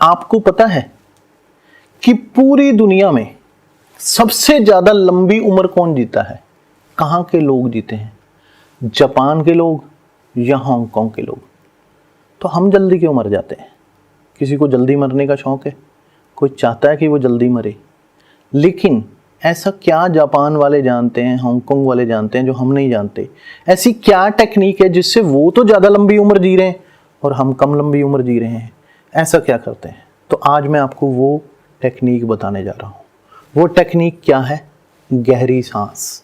आपको पता है कि पूरी दुनिया में सबसे ज्यादा लंबी उम्र कौन जीता है? कहाँ के लोग जीते हैं? जापान के लोग या हांगकांग के लोग? तो हम जल्दी क्यों मर जाते हैं? किसी को जल्दी मरने का शौक है, कोई चाहता है कि वो जल्दी मरे, लेकिन ऐसा क्या जापान वाले जानते हैं, हांगकांग वाले जानते हैं जो हम नहीं जानते? ऐसी क्या टेक्निक है जिससे वो तो ज़्यादा लंबी उम्र जी रहे हैं और हम कम लंबी उम्र जी रहे हैं? ऐसा क्या करते हैं? तो आज मैं आपको वो टेक्निक बताने जा रहा हूँ। वो टेक्निक क्या है? गहरी सांस।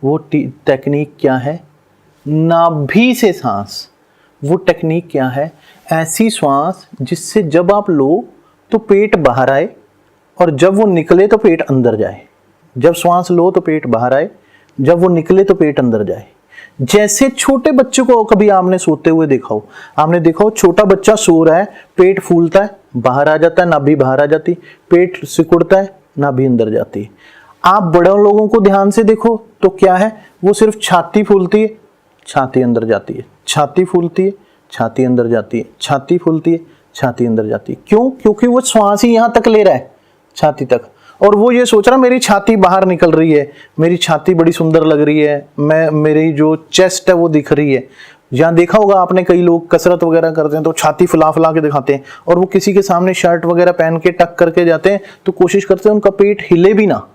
वो टेक्निक क्या है? नाभि से सांस। वो टेक्निक क्या है? ऐसी श्वास जिससे जब आप लो तो पेट बाहर आए और जब वो निकले तो पेट अंदर जाए। जब श्वास लो तो पेट बाहर आए, जब वो निकले तो पेट अंदर जाए। जैसे छोटे बच्चे को कभी आपने सोते हुए देखा हो, आपने देखा हो छोटा बच्चा सो रहा है, पेट फूलता है, बाहर आ जाता है, नाभि बाहर आ जाती, पेट सिकुड़ता है, नाभि अंदर जाती है। आप बड़े लोगों को ध्यान से देखो तो क्या है, वो सिर्फ छाती फूलती है, छाती अंदर जाती है, छाती फूलती है, छाती अंदर जाती है, छाती फूलती है, छाती अंदर जाती है। क्यों? क्योंकि वो श्वास ही यहां तक ले रहा है, छाती तक, और वो ये सोच रहा मेरी छाती बाहर निकल रही है, मेरी छाती बड़ी सुंदर लग रही है, मेरी जो चेस्ट है वो दिख रही है। जहाँ देखा होगा आपने, कई लोग कसरत वगैरह करते हैं तो छाती फुला फुला के दिखाते हैं, और वो किसी के सामने शर्ट वगैरह पहन के टक करके जाते हैं तो कोशिश करते हैं उनका पेट हिले भी ना,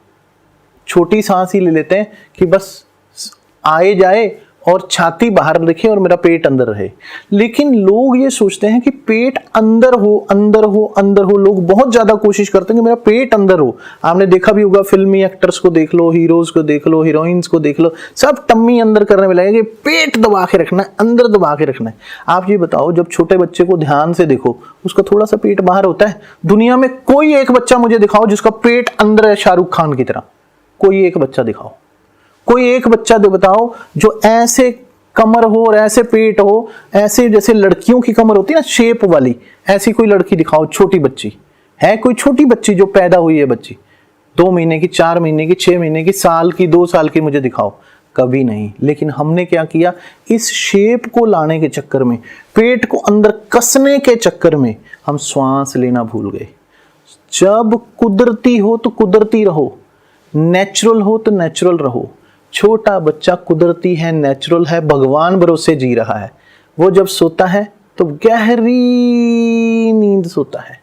छोटी सांस ही ले लेते हैं कि बस आए जाए और छाती बाहर दिखे और मेरा पेट अंदर रहे। लेकिन लोग ये सोचते हैं कि पेट अंदर हो, अंदर हो, अंदर हो। लोग बहुत ज्यादा कोशिश करते हैं कि मेरा पेट अंदर हो। आपने देखा भी होगा, फिल्मी एक्टर्स को देख लो, हीरोज को देख लो, हीरोइंस को देख लो, सब टम्मी अंदर करने में लगे कि पेट दबा के रखना है, अंदर दबा के रखना है। आप ये बताओ, जब छोटे बच्चे को ध्यान से देखो, उसका थोड़ा सा पेट बाहर होता है? दुनिया में कोई एक बच्चा मुझे दिखाओ जिसका पेट अंदर है शाहरुख खान की तरह। कोई एक बच्चा दिखाओ, कोई एक बच्चा दे बताओ जो ऐसे कमर हो और ऐसे पेट हो, ऐसे जैसे लड़कियों की कमर होती है ना, शेप वाली, ऐसी कोई लड़की दिखाओ। छोटी बच्ची है, कोई छोटी बच्ची जो पैदा हुई है, बच्ची 2 महीने की, 4 महीने की, 6 महीने की, साल की, 2 साल की, मुझे दिखाओ। कभी नहीं। लेकिन हमने क्या किया, इस शेप को लाने के चक्कर में, पेट को अंदर कसने के चक्कर में हम श्वास लेना भूल गए। जब कुदरती हो तो कुदरती रहो, नेचुरल हो तो नेचुरल रहो। छोटा बच्चा कुदरती है, नेचुरल है, भगवान भरोसे जी रहा है। वो जब सोता है तो गहरी नींद सोता है।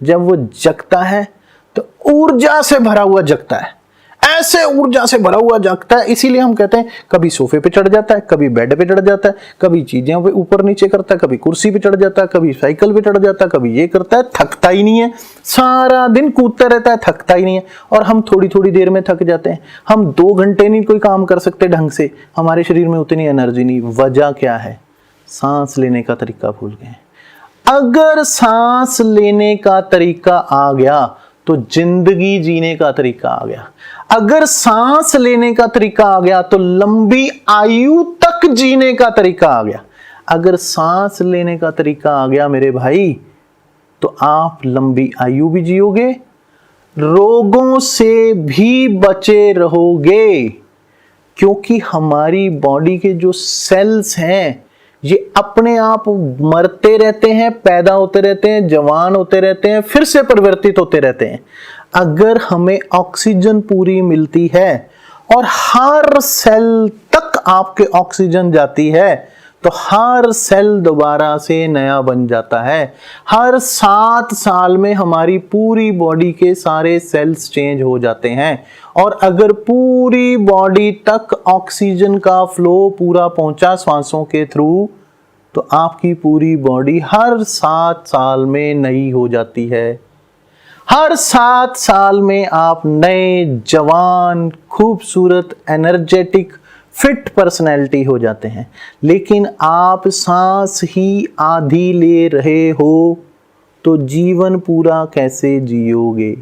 जब वो जगता है तो ऊर्जा से भरा हुआ जगता है, ऐसे ऊर्जा से भरा हुआ जगता है। इसीलिए हम कहते हैं कभी सोफे पे चढ़ जाता है, कभी बेड पे चढ़ जाता है, कभी चीजें पे ऊपर नीचे करता है, कभी कुर्सी पे चढ़ जाता है, कभी साइकिल पे चढ़ जाता है, कभी ये करता है, थकता ही नहीं है। सारा दिन कूदता रहता है, थकता ही नहीं है। और हम थोड़ी थोड़ी देर में थक जाते हैं। हम 2 घंटे नहीं कोई काम कर सकते ढंग से, हमारे शरीर में उतनी एनर्जी नहीं। वजह क्या है? सांस लेने का तरीका भूल गए। अगर सांस लेने का तरीका आ गया तो जिंदगी जीने का तरीका आ गया। अगर सांस लेने का तरीका आ गया तो लंबी आयु तक जीने का तरीका आ गया। अगर सांस लेने का तरीका आ गया मेरे भाई, तो आप लंबी आयु भी जियोगे, रोगों से भी बचे रहोगे। क्योंकि हमारी बॉडी के जो सेल्स हैं ये अपने आप मरते रहते हैं, पैदा होते रहते हैं, जवान होते रहते हैं, फिर से परिवर्तित होते रहते हैं। अगर हमें ऑक्सीजन पूरी मिलती है और हर सेल तक आपके ऑक्सीजन जाती है तो हर सेल दोबारा से नया बन जाता है। हर 7 साल में हमारी पूरी बॉडी के सारे सेल्स चेंज हो जाते हैं। और अगर पूरी बॉडी तक ऑक्सीजन का फ्लो पूरा पहुंचा सांसों के थ्रू, तो आपकी पूरी बॉडी हर 7 साल में नई हो जाती है। हर 7 साल में आप नए, जवान, खूबसूरत, एनर्जेटिक, फिट पर्सनैलिटी हो जाते हैं। लेकिन आप सांस ही आधी ले रहे हो तो जीवन पूरा कैसे जियोगे?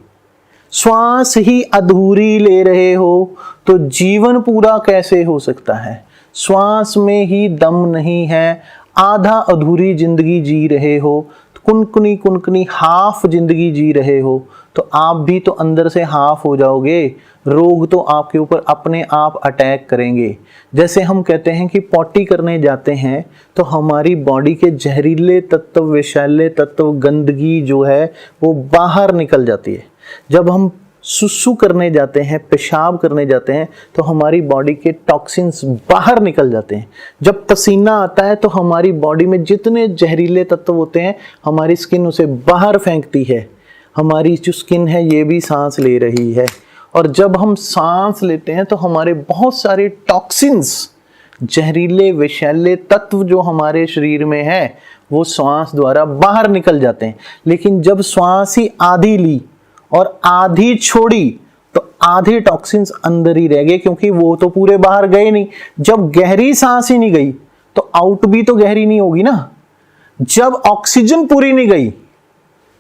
श्वास ही अधूरी ले रहे हो तो जीवन पूरा कैसे हो सकता है? श्वास में ही दम नहीं है, आधा अधूरी जिंदगी जी रहे हो, कुनकुनी कुनकुनी हाफ जिंदगी जी रहे हो, तो आप भी तो अंदर से हाफ हो जाओगे, रोग तो आपके ऊपर अपने आप अटैक करेंगे। जैसे हम कहते हैं कि पॉटी करने जाते हैं तो हमारी बॉडी के जहरीले तत्व, विषैले तत्व, गंदगी जो है वो बाहर निकल जाती है। जब हम सुसु करने जाते हैं, पेशाब करने जाते हैं, तो हमारी बॉडी के टॉक्सिन्स बाहर निकल जाते हैं। जब पसीना आता है तो हमारी बॉडी में जितने जहरीले तत्व होते हैं हमारी स्किन उसे बाहर फेंकती है। हमारी जो स्किन है ये भी सांस ले रही है, और जब हम सांस लेते हैं तो हमारे बहुत सारे टॉक्सिन्स, जहरीले विषैले तत्व जो हमारे शरीर में है वो श्वास द्वारा बाहर निकल जाते हैं। लेकिन जब श्वास ही आधी ली और आधी छोड़ी तो आधे टॉक्सिन्स अंदर ही रह गए, क्योंकि वो तो पूरे बाहर गए नहीं। जब गहरी सांस ही नहीं गई तो आउट भी तो गहरी नहीं होगी ना। जब ऑक्सीजन पूरी नहीं गई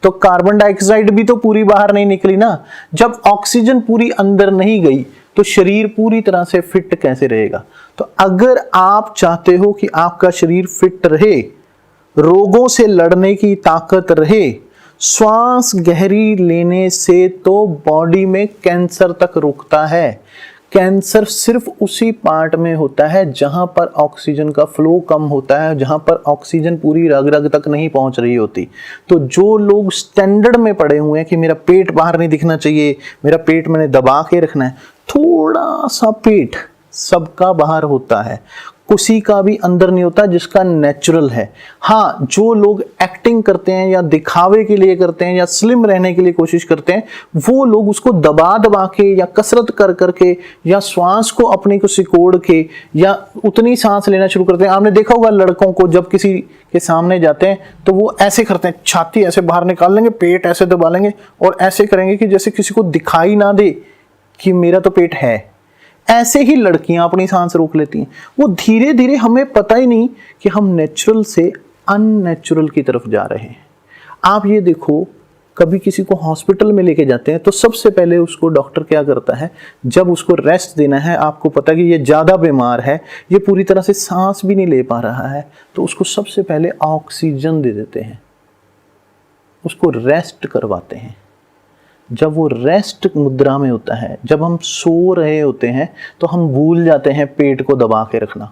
तो कार्बन डाइऑक्साइड भी तो पूरी बाहर नहीं निकली ना। जब ऑक्सीजन पूरी अंदर नहीं गई तो शरीर पूरी तरह से फिट कैसे रहेगा। तो अगर आप चाहते हो कि आपका शरीर फिट रहे, रोगों से लड़ने की ताकत रहे, श्वास गहरी लेने से तो बॉडी में कैंसर तक रुकता है। कैंसर सिर्फ उसी पार्ट में होता है जहां पर ऑक्सीजन का फ्लो कम होता है, जहां पर ऑक्सीजन पूरी रग रग तक नहीं पहुंच रही होती। तो जो लोग स्टैंडर्ड में पड़े हुए हैं कि मेरा पेट बाहर नहीं दिखना चाहिए, मेरा पेट मैंने दबा के रखना है, थोड़ा सा पेट सबका बाहर होता है, किसी का भी अंदर नहीं होता जिसका नेचुरल है। हाँ, जो लोग एक्टिंग करते हैं या दिखावे के लिए करते हैं या स्लिम रहने के लिए कोशिश करते हैं, वो लोग उसको दबा दबा के या कसरत कर करके या श्वास को अपने को सिकोड़ के या उतनी सांस लेना शुरू करते हैं। आपने देखा होगा लड़कों को जब किसी के सामने जाते हैं तो वो ऐसे करते हैं, छाती ऐसे बाहर निकाल लेंगे, पेट ऐसे दबा लेंगे और ऐसे करेंगे कि जैसे किसी को दिखाई ना दे कि मेरा तो पेट है। ऐसे ही लड़कियां अपनी सांस रोक लेती हैं। वो धीरे धीरे, हमें पता ही नहीं कि हम नेचुरल से अननेचुरल की तरफ जा रहे हैं। आप ये देखो, कभी किसी को हॉस्पिटल में लेके जाते हैं तो सबसे पहले उसको डॉक्टर क्या करता है, जब उसको रेस्ट देना है, आपको पता कि ये ज़्यादा बीमार है, ये पूरी तरह से सांस भी नहीं ले पा रहा है, तो उसको सबसे पहले ऑक्सीजन दे देते हैं, उसको रेस्ट करवाते हैं। जब वो रेस्ट मुद्रा में होता है, जब हम सो रहे होते हैं तो हम भूल जाते हैं पेट को दबा के रखना।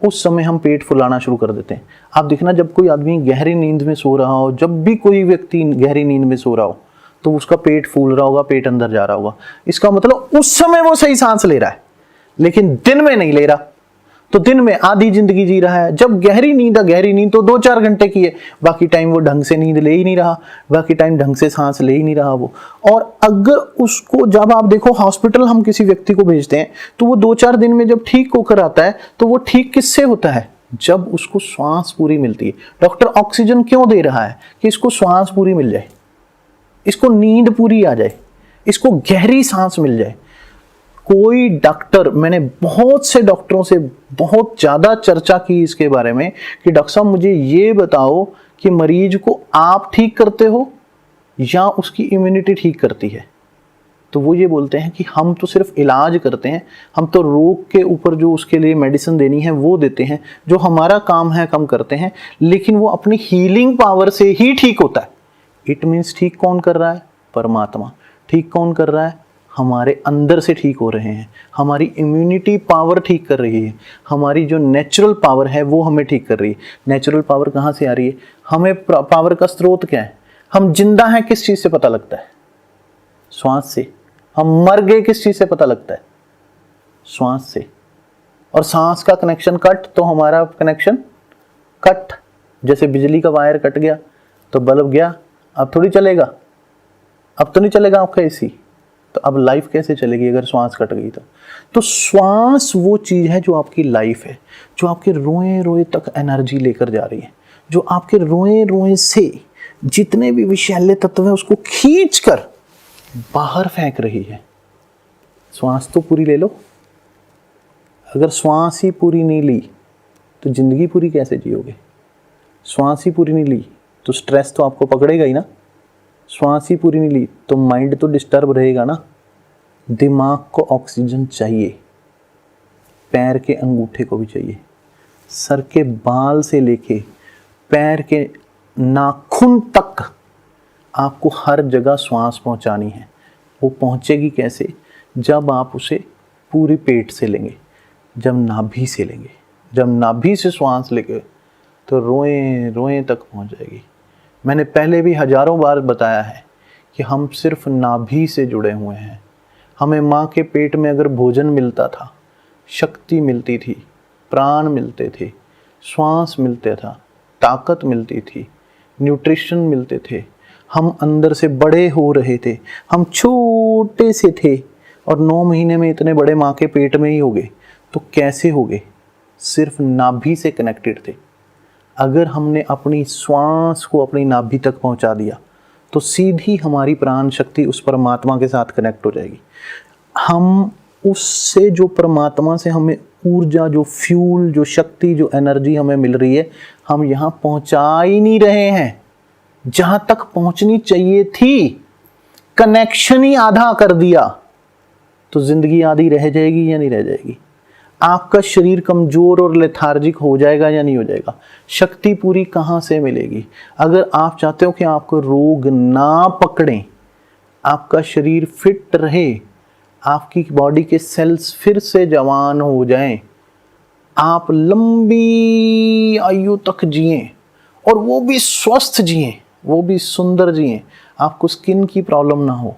उस समय हम पेट फुलाना शुरू कर देते हैं। आप देखना, जब कोई आदमी गहरी नींद में सो रहा हो, जब भी कोई व्यक्ति गहरी नींद में सो रहा हो तो उसका पेट फूल रहा होगा, पेट अंदर जा रहा होगा। इसका मतलब उस समय वो सही सांस ले रहा है, लेकिन दिन में नहीं ले रहा। तो दिन में आधी जिंदगी जी रहा है। जब गहरी नींद तो 2-4 घंटे की है, बाकी टाइम वो ढंग से नींद ले ही नहीं रहा, बाकी टाइम ढंग से सांस ले ही नहीं रहा वो। और अगर उसको, जब आप देखो हॉस्पिटल हम किसी व्यक्ति को भेजते हैं तो वो 2-4 दिन में जब ठीक होकर आता है तो वो ठीक किससे होता है, जब उसको श्वास पूरी मिलती है। डॉक्टर ऑक्सीजन क्यों दे रहा है, कि इसको श्वास पूरी मिल जाए, इसको नींद पूरी आ जाए, इसको गहरी सांस मिल जाए। कोई डॉक्टर, मैंने बहुत से डॉक्टरों से बहुत ज़्यादा चर्चा की इसके बारे में कि डॉक्टर साहब मुझे ये बताओ कि मरीज को आप ठीक करते हो या उसकी इम्यूनिटी ठीक करती है। तो वो ये बोलते हैं कि हम तो सिर्फ इलाज करते हैं, हम तो रोग के ऊपर जो उसके लिए मेडिसिन देनी है वो देते हैं, जो हमारा काम है कम करते हैं, लेकिन वो अपनी हीलिंग पावर से ही ठीक होता है। इट मीन्स ठीक कौन कर रहा है, परमात्मा। ठीक कौन कर रहा है, हमारे अंदर से ठीक हो रहे हैं, हमारी इम्यूनिटी पावर ठीक कर रही है, हमारी जो नेचुरल पावर है वो हमें ठीक कर रही है। नेचुरल पावर कहाँ से आ रही है, हमें पावर का स्रोत क्या है, हम जिंदा हैं किस चीज़ से पता लगता है, श्वास से। हम मर गए किस चीज़ से पता लगता है, श्वास से। और सांस का कनेक्शन कट तो हमारा कनेक्शन कट। जैसे बिजली का वायर कट गया तो बल्ब गया, अब थोड़ी चलेगा, अब तो नहीं चलेगा आपका एसी। तो अब लाइफ कैसे चलेगी अगर श्वास कट गई तो श्वास वो चीज़ है जो आपकी लाइफ है, जो आपके रोए रोए तक एनर्जी लेकर जा रही है, जो आपके रोए रोए से जितने भी विषैले तत्व है उसको खींच कर बाहर फेंक रही है। श्वास तो पूरी ले लो। अगर श्वास ही पूरी नहीं ली तो जिंदगी पूरी कैसे जियोगे। श्वास ही पूरी नहीं ली तो स्ट्रेस तो आपको पकड़ेगा ही ना। श्वास ही पूरी नहीं ली तो माइंड तो डिस्टर्ब रहेगा ना। दिमाग को ऑक्सीजन चाहिए, पैर के अंगूठे को भी चाहिए, सर के बाल से लेके पैर के नाखून तक आपको हर जगह श्वास पहुंचानी है। वो पहुंचेगी कैसे? जब आप उसे पूरी पेट से लेंगे, जब नाभि से लेंगे। जब नाभि से श्वास लेंगे तो रोएं रोएं तक पहुंच जाएगी। मैंने पहले भी हजारों बार बताया है कि हम सिर्फ नाभि से जुड़े हुए हैं। हमें माँ के पेट में अगर भोजन मिलता था, शक्ति मिलती थी, प्राण मिलते थे, श्वास मिलते था, ताकत मिलती थी, न्यूट्रिशन मिलते थे, हम अंदर से बड़े हो रहे थे। हम छोटे से थे और 9 महीने में इतने बड़े माँ के पेट में ही हो गए। तो कैसे हो गए? सिर्फ नाभि से कनेक्टेड थे। अगर हमने अपनी श्वास को अपनी नाभि तक पहुंचा दिया तो सीधी हमारी प्राण शक्ति उस परमात्मा के साथ कनेक्ट हो जाएगी। हम उससे, जो परमात्मा से हमें ऊर्जा, जो फ्यूल, जो शक्ति, जो एनर्जी हमें मिल रही है, हम यहाँ पहुंचा ही नहीं रहे हैं जहां तक पहुंचनी चाहिए थी। कनेक्शन ही आधा कर दिया तो जिंदगी आधी रह जाएगी या नहीं रह जाएगी? आपका शरीर कमजोर और लेथार्जिक हो जाएगा या नहीं हो जाएगा? शक्ति पूरी कहां से मिलेगी? अगर आप चाहते हो कि आपको रोग ना पकड़े, आपका शरीर फिट रहे, आपकी बॉडी के सेल्स फिर से जवान हो जाएं, आप लंबी आयु तक जिएं और वो भी स्वस्थ जिएं, वो भी सुंदर जिएं, आपको स्किन की प्रॉब्लम ना हो,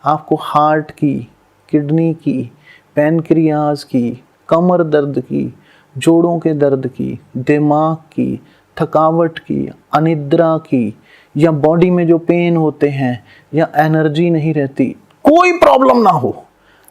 आपको हार्ट की, किडनी की, पैनक्रियाज की, कमर दर्द की, जोड़ों के दर्द की, दिमाग की, थकावट की, अनिद्रा की, या बॉडी में जो पेन होते हैं या एनर्जी नहीं रहती, कोई प्रॉब्लम ना हो,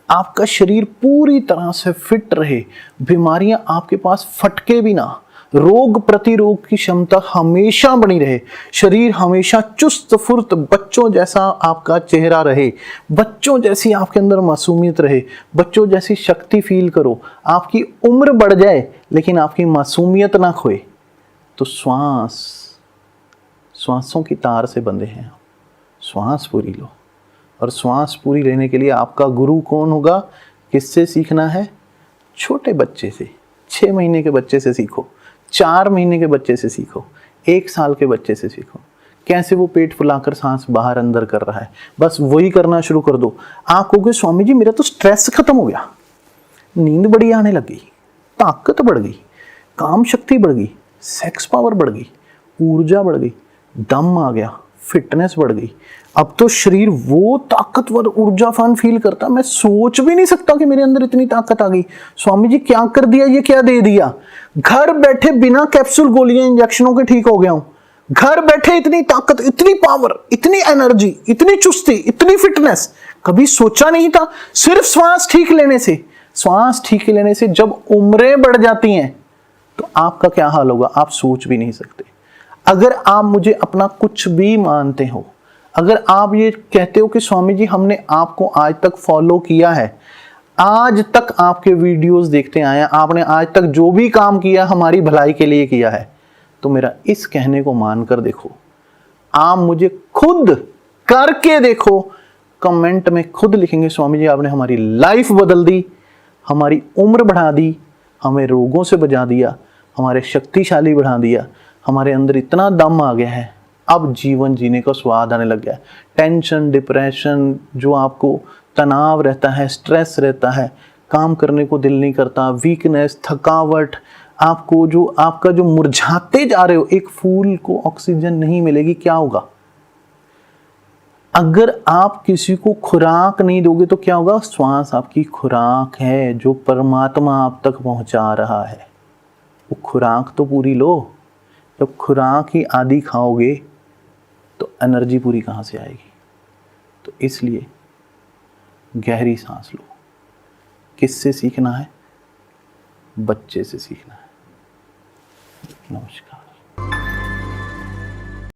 आपका शरीर पूरी तरह से फिट रहे, बीमारियां आपके पास फटके भी ना, रोग प्रतिरोग की क्षमता हमेशा बनी रहे, शरीर हमेशा चुस्त फुर्त बच्चों जैसा आपका चेहरा रहे, बच्चों जैसी आपके अंदर मासूमियत रहे, बच्चों जैसी शक्ति फील करो, आपकी उम्र बढ़ जाए लेकिन आपकी मासूमियत ना खोए। तो श्वासों की तार से बंधे हैं। श्वास पूरी लो, और श्वास पूरी लेने के लिए आपका गुरु कौन होगा? किससे सीखना है? छोटे बच्चे से, 6 महीने के बच्चे से सीखो, 4 महीने के बच्चे से सीखो, 1 साल के बच्चे से सीखो। कैसे वो पेट फुलाकर सांस बाहर अंदर कर रहा है, बस वही करना शुरू कर दो। आप कहोगे स्वामी जी मेरा तो स्ट्रेस खत्म हो गया, नींद बड़ी आने लग गई, ताकत बढ़ गई, काम शक्ति बढ़ गई, सेक्स पावर बढ़ गई, ऊर्जा बढ़ गई, दम आ गया, फिटनेस बढ़ गई, अब तो शरीर वो ताकतवर ऊर्जावान फील करता, मैं सोच भी नहीं सकता कि मेरे अंदर इतनी ताकत आ गई। स्वामी जी क्या कर दिया, ये क्या दे दिया? घर बैठे बिना कैप्सूल गोलियां इंजेक्शनों के ठीक हो गया हूं। घर बैठे इतनी ताकत, इतनी पावर, इतनी एनर्जी, इतनी चुस्ती, इतनी फिटनेस कभी सोचा नहीं था। सिर्फ श्वास ठीक लेने से, श्वास ठीक लेने से जब उम्रें बढ़ जाती हैं तो आपका क्या हाल होगा आप सोच भी नहीं सकते। अगर आप मुझे अपना कुछ भी मानते हो, अगर आप ये कहते हो कि स्वामी जी हमने आपको आज तक फॉलो किया है, आज तक आपके वीडियोस देखते आए हैं, आपने आज तक जो भी काम किया हमारी भलाई के लिए किया है, तो मेरा इस कहने को मानकर देखो, आप मुझे खुद करके देखो, कमेंट में खुद लिखेंगे स्वामी जी आपने हमारी लाइफ बदल दी, हमारी उम्र बढ़ा दी, हमें रोगों से बचा दिया, हमारे शक्तिशाली बढ़ा दिया, हमारे अंदर इतना दम आ गया है, अब जीवन जीने का स्वाद आने लग गया है। टेंशन, डिप्रेशन, जो आपको तनाव रहता है, स्ट्रेस रहता है, काम करने को दिल नहीं करता, वीकनेस, थकावट, आपको जो आपका जो मुरझाते जा रहे हो, एक फूल को ऑक्सीजन नहीं मिलेगी, क्या होगा? अगर आप किसी को खुराक नहीं दोगे तो क्या होगा? श्वास आपकी खुराक है जो परमात्मा आप तक पहुंचा रहा है। वो खुराक तो पूरी लो। जब खुराक ही आधी खाओगे तो एनर्जी पूरी कहाँ से आएगी? तो इसलिए गहरी सांस लो। किससे सीखना है? बच्चे से सीखना है। नमस्कार।